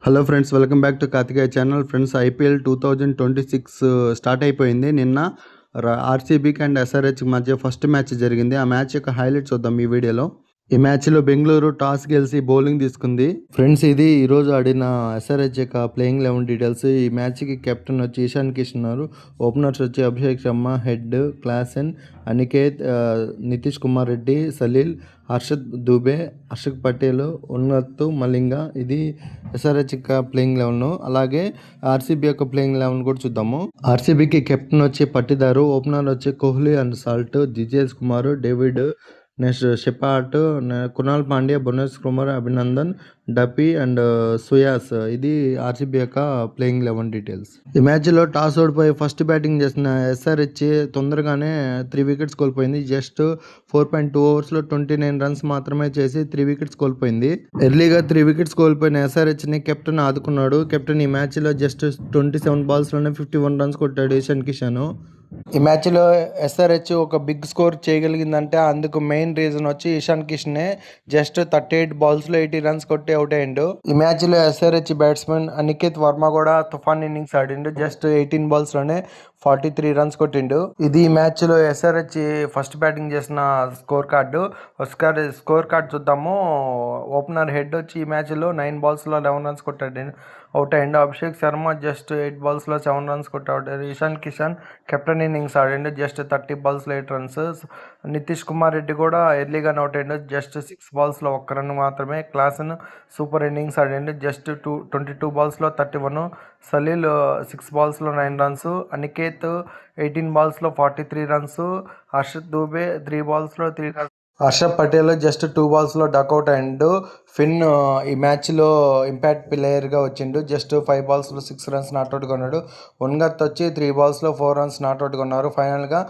Hello friends, welcome back to Karthikeya channel. Friends, IPL 2026 start అయిపోయింది. నిన్న ఆర్సీబీకి అండ్ ఎస్ఆర్హెచ్ మధ్య ఫస్ట్ మ్యాచ్ జరిగింది. ఆ మ్యాచ్ యొక్క హైలైట్స్ చూద్దాం ఈ వీడియోలో. ఈ మ్యాచ్లో బెంగళూరు టాస్ గెలిచి బౌలింగ్ తీసుకుంది. ఫ్రెండ్స్, ఇది ఈరోజు ఆడిన ఎస్ఆర్హెచ్ యొక్క ప్లేయింగ్ 11 డీటెయిల్స్. ఈ మ్యాచ్కి కెప్టెన్ వచ్చి ఇషాన్ కిషన్ ఉన్నారు. ఓపెనర్స్ వచ్చి అభిషేక్ శర్మ, హెడ్, క్లాసెన్, అనికేత్, నితీష్ కుమార్ రెడ్డి, సలీల్, హర్షద్ దూబే, హర్షక్ పటేల్, ఉన్నత్, మలింగ. ఇది ఎస్ఆర్హెచ్ యొక్క ప్లేయింగ్ 11. అలాగే ఆర్సీబీ యొక్క ప్లేయింగ్ 11 కూడా చూద్దాము. ఆర్సీబీకి కెప్టెన్ వచ్చి పట్టిదారు, ఓపెనర్ వచ్చి కోహ్లీ అండ్ సాల్ట్, దిజేష్ కుమార్, David, next Shepherd, Krunal Pandya, Bhuvneshwar Kumar, Abhinandan, Duffy and Suyash. ఇది ఆర్సీబీ యొక్క ప్లేయింగ్ 11 డీటెయిల్స్. ఈ మ్యాచ్లో టాస్ ఓడిపోయి ఫస్ట్ బ్యాటింగ్ చేసిన ఎస్ఆర్హెచ్ తొందరగానే 3 వికెట్స్ కోల్పోయింది. జస్ట్ 4.2 ఓవర్స్లో 29 రన్స్ మాత్రమే చేసి 3 వికెట్స్ కోల్పోయింది. ఎర్లీగా 3 వికెట్స్ కోల్పోయిన ఎస్ఆర్హెచ్ని కెప్టెన్ ఆదుకున్నాడు. కెప్టెన్ ఈ మ్యాచ్లో జస్ట్ 27 బాల్స్లోనే 51 రన్స్ కొట్టాడు ఇషాన్ కిషన్. ఈ మ్యాచ్లో ఎస్ఆర్హెచ్ ఒక బిగ్ స్కోర్ చేయగలిగిందంటే అందుకు మెయిన్ రీజన్ వచ్చి ఇషాన్ కిషనే. జస్ట్ 38 బాల్స్లో 80 రన్స్ కొట్టి అవుట్ అయ్యిండు. ఈ మ్యాచ్లో ఎస్ఆర్హెచ్ బ్యాట్స్మెన్ అనికేత్ వర్మ కూడా తుఫాన్ ఇన్నింగ్స్ ఆడిండు. జస్ట్ 18 బాల్స్లోనే 43 రన్స్ కొట్టిండు. ఇది ఈ మ్యాచ్లో ఎస్ఆర్హెచ్ ఫస్ట్ బ్యాటింగ్ చేసిన స్కోర్ కార్డు. స్కోర్ కార్డ్ చూద్దాము. ఓపెనర్ హెడ్ వచ్చి ఈ మ్యాచ్లో 9 బాల్స్లో 11 రన్స్ కొట్టాడు, అవుట్ అయ్యిండు. అభిషేక్ శర్మ జస్ట్ 8 బాల్స్లో 7 రన్స్ కొట్టి అవుట్ అయ్యాడు. ఇషాన్ కిషన్ కెప్టెన్ ఇన్నింగ్స్ ఆడిండు. జస్ట్ 30 బాల్స్లో 8 రన్స్. నితీష్ కుమార్ రెడ్డి కూడా ఎర్లీగానే అవుట్ అయ్యిండు. జస్ట్ 6 బాల్స్లో 1 రన్ మాత్రమే. క్లాసెన్ సూపర్ ఇన్నింగ్స్ ఆడిండు. జస్ట్ 22 బాల్స్లో 31. సలీల్ 6 బాల్స్లో 9 రన్స్. అనికేత్ 18 బాల్స్లో 43 రన్స్. హర్షద్ దూబే 3 బాల్స్లో 3 రన్స్. హర్షద్ పటేల్ జస్ట్ 2 బాల్స్లో డక్అవుట్ అయ్యిండు. ఫిన్ ఈ మ్యాచ్లో ఇంపాక్ట్ ప్లేయర్గా వచ్చిండు. జస్ట్ 5 బాల్స్లో 6 రన్స్ నాట్అవుట్గా ఉన్నాడు. ఉన్నత్ వచ్చి 3 బాల్స్లో 4 రన్స్ నాట్అవుట్గా ఉన్నారు. ఫైనల్గా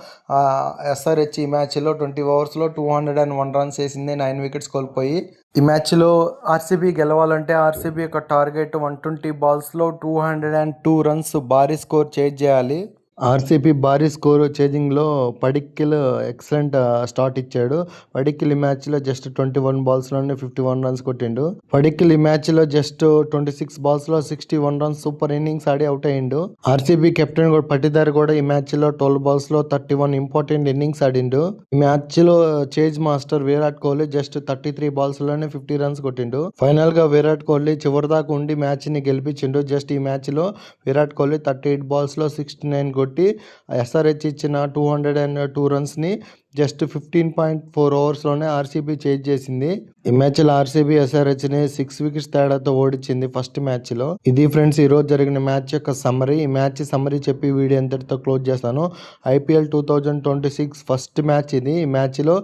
ఎస్ఆర్హెచ్ ఈ మ్యాచ్లో 20 ఓవర్స్లో 201 రన్స్ వేసింది, 9 వికెట్స్ కోల్పోయి. ఈ మ్యాచ్లో ఆర్సీబీ గెలవాలంటే ఆర్సీబీ యొక్క టార్గెట్ 120 బాల్స్లో 202 రన్స్ భారీ స్కోర్ చేజ్ చేయాలి. ఆర్సీబీ భారీ స్కోర్ చేజింగ్లో పడిక్కిల్ ఎక్సలెంట్ స్టార్ట్ ఇచ్చాడు. పడిక్కిల్ ఈ మ్యాచ్లో జస్ట్ 21 బాల్స్లోనే 51 రన్స్ కొట్టిండు. పడిక్కిల్ ఈ మ్యాచ్లో జస్ట్ 26 బాల్స్లో 61 రన్స్ సూపర్ ఇన్నింగ్స్ ఆడి అవుట్ అయ్యిండు. ఆర్సీబీ కెప్టెన్ కూడా పట్టిదారు కూడా ఈ మ్యాచ్లో 12 బాల్స్లో 31 ఇంపార్టెంట్ ఇన్నింగ్స్ ఆడిండు. ఈ మ్యాచ్లో chase master Virat Kohli just 33 బాల్స్లోనే 50 runs కొట్టిండు. ఫైనల్గా విరాట్ కోహ్లీ చివరిదాకా ఉండి మ్యాచ్ని గెలిపించిండు. జస్ట్ ఈ మ్యాచ్లో విరాట్ కోహ్లీ 38 బాల్స్లో 69 కొట్టి ఎస్ఆర్హెచ్ ఇచ్చిన 202 రన్స్ని జస్ట్ 15.4 ఓవర్స్లోనే ఆర్సీబీ చేజ్ చేసింది. ఈ మ్యాచ్లో ఆర్సీబీ ఎస్ఆర్హెచ్ని 6 వికెట్స్ తేడాతో ఓడించింది ఫస్ట్ మ్యాచ్లో. ఇది ఫ్రెండ్స్ ఈరోజు జరిగిన మ్యాచ్ యొక్క సమ్మరీ. ఈ మ్యాచ్ సమ్మరీ చెప్పి వీడియో ఎంతటితో క్లోజ్ చేస్తాను. ఐపీఎల్ 2026 ఫస్ట్ మ్యాచ్ ఇది. ఈ మ్యాచ్లో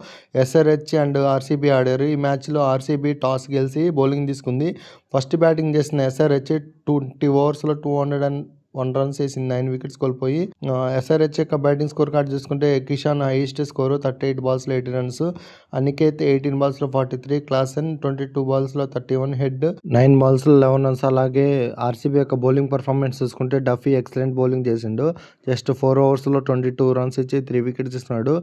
ఎస్ఆర్హెచ్ అండ్ ఆర్సీబీ ఆడారు. ఈ మ్యాచ్లో ఆర్సీబీ టాస్ గెలిచి బౌలింగ్ తీసుకుంది. ఫస్ట్ బ్యాటింగ్ చేసిన ఎస్ఆర్హెచ్ 20 ఓవర్స్లో 201 రన్స్ వేసింది, 9 వికెట్స్ కోల్పోయి. ఎస్ఆర్హెచ్ యొక్క బ్యాటింగ్ స్కోర్ కార్డ్ చూసుకుంటే Kishan highest score 38 బాల్స్లో 80 runs. Aniket 18 బాల్స్లో 43. క్లాసెన్ 22 బాల్స్లో 31. Head 9 బాల్స్లో 11 runs. అలాగే ఆర్సీబీ యొక్క బౌలింగ్ పర్ఫార్మెన్స్ చూసుకుంటే డఫీ ఎక్సలెంట్ బౌలింగ్ చేసిండు. జస్ట్ 4 ఓవర్స్లో 22 రన్స్ ఇచ్చి 3 వికెట్స్ ఇస్తున్నాడు.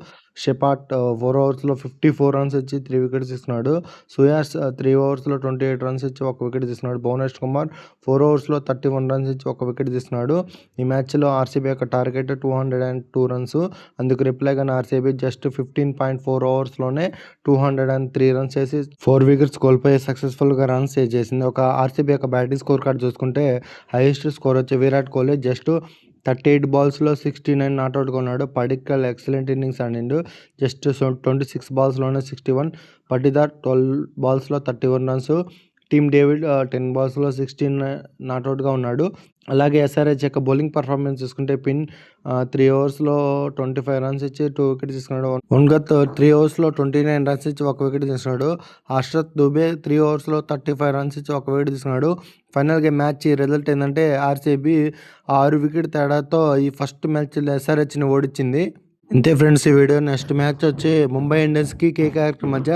షెపార్ట్ 4 ఓవర్స్లో 54 రన్స్ ఇచ్చి 3 వికెట్స్ ఇస్తున్నాడు. సుయాస్ 3 ఓవర్స్లో 28 రన్స్ ఇచ్చి 1 వికెట్ ఇస్తున్నాడు. భువనేశ్వర్ కుమార్ 4 ఓవర్స్లో 31 రన్స్ ఇచ్చి 1 వికెట్ ఇస్తున్నాడు. ఈ మ్యాచ్లో ఆర్సీబీ యొక్క టార్గెట్ 202 రన్స్. అందుకు రిప్లైగానే ఆర్సీబీ జస్ట్ 15.4 ఓవర్స్లోనే 203 రన్స్ చేసి 4 వికెట్స్ కోల్పోయి సక్సెస్ఫుల్గా రన్స్ సేవ్ చేసింది. ఒక ఆర్సీబీ యొక్క బ్యాటింగ్ స్కోర్ కార్డ్ చూసుకుంటే హైయెస్ట్ స్కోర్ వచ్చి విరాట్ కోహ్లీ జస్ట్ 38 బాల్స్లో 69 నాట్అవుట్గా ఉన్నాడు. పడిక్కల్ ఎక్సలెంట్ ఇన్నింగ్స్ ఆడిండు. జస్ట్ 26 బాల్స్లోనే 61. పట్టిదార్ 12 బాల్స్లో 31 రన్స్. టీమ్ డేవిడ్ 10 బాల్స్లో 16 నాట్అవుట్గా ఉన్నాడు. అలాగే ఎస్ఆర్హెచ్ యొక్క బౌలింగ్ పర్ఫార్మెన్స్ చూసుకుంటే పిన్ 3 ఓవర్స్లో 25 రన్స్ ఇచ్చి 2 వికెట్స్ తీసుకున్నాడు. ఉన్నత్ 3 ఓవర్స్లో 29 రన్స్ ఇచ్చి 1 వికెట్ తీసుకున్నాడు. హర్షద్ దూబే 3 ఓవర్స్లో 35 రన్స్ ఇచ్చి 1 వికెట్ తీసుకున్నాడు. ఫైనల్గా మ్యాచ్ రిజల్ట్ ఏంటంటే ఆర్సీబీ 6 వికెట్ తేడాతో ఈ ఫస్ట్ మ్యాచ్లో ఎస్ఆర్హెచ్ని ఓడించింది. ఇంతే ఫ్రెండ్స్ ఈ వీడియో. నెక్స్ట్ మ్యాచ్ వచ్చి ముంబై ఇండియన్స్కి కేకేఆర్కి మధ్య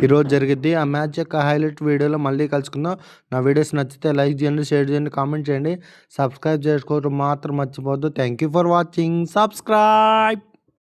ఈరోజు జరిగిద్ది. ఆ మ్యాచ్ యొక్క హైలైట్ వీడియోలో మళ్ళీ కలుసుకుందాం. నా వీడియోస్ నచ్చితే లైక్ చేయండి, షేర్ చేయండి, కామెంట్ చేయండి. సబ్స్క్రైబ్ చేసుకోవడం మాత్రం మర్చిపోవద్దు. Thank you for watching. Subscribe.